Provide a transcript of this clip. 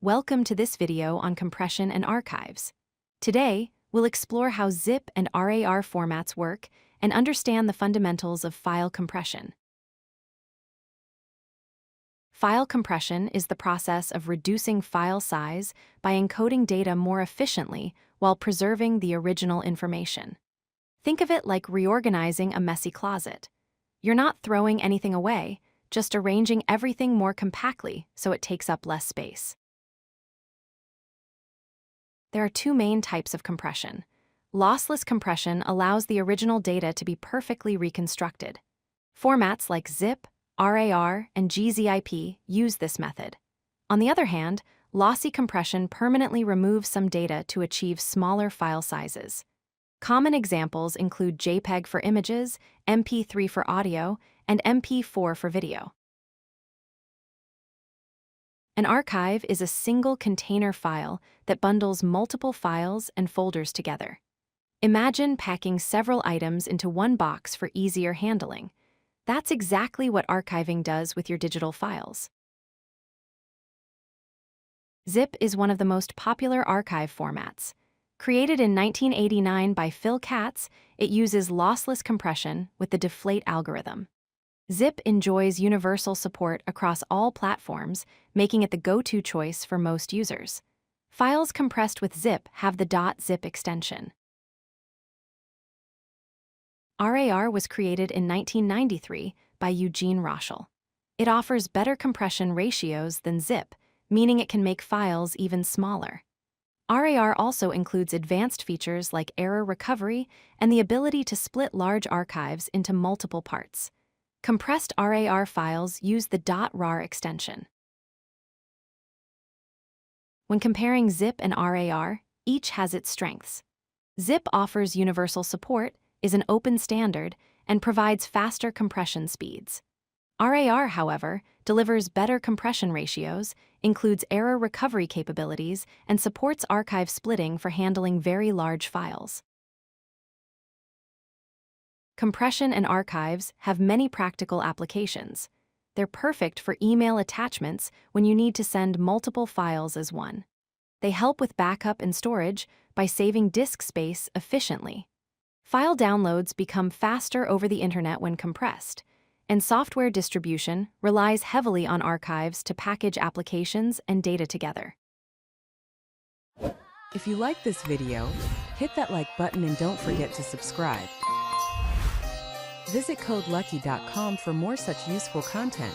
Welcome to this video on compression and archives. Today, we'll explore how ZIP and RAR formats work and understand the fundamentals of file compression. File compression is the process of reducing file size by encoding data more efficiently while preserving the original information. Think of it like reorganizing a messy closet. You're not throwing anything away, just arranging everything more compactly so it takes up less space. There are two main types of compression. Lossless compression allows the original data to be perfectly reconstructed. Formats like ZIP, RAR, and GZIP use this method. On the other hand, lossy compression permanently removes some data to achieve smaller file sizes. Common examples include JPEG for images, MP3 for audio, and MP4 for video. An archive is a single container file that bundles multiple files and folders together. Imagine packing several items into one box for easier handling. That's exactly what archiving does with your digital files. ZIP is one of the most popular archive formats. Created in 1989 by Phil Katz, it uses lossless compression with the deflate algorithm. ZIP enjoys universal support across all platforms, making it the go-to choice for most users. Files compressed with ZIP have the .zip extension. RAR was created in 1993 by Eugene Roschel. It offers better compression ratios than ZIP, meaning it can make files even smaller. RAR also includes advanced features like error recovery and the ability to split large archives into multiple parts. Compressed RAR files use the .rar extension. When comparing ZIP and RAR, each has its strengths. ZIP offers universal support, is an open standard, and provides faster compression speeds. RAR, however, delivers better compression ratios, includes error recovery capabilities, and supports archive splitting for handling very large files. Compression and archives have many practical applications. They're perfect for email attachments when you need to send multiple files as one. They help with backup and storage by saving disk space efficiently. File downloads become faster over the internet when compressed, and software distribution relies heavily on archives to package applications and data together. If you like this video, hit that like button and don't forget to subscribe. Visit codelucky.com for more such useful content.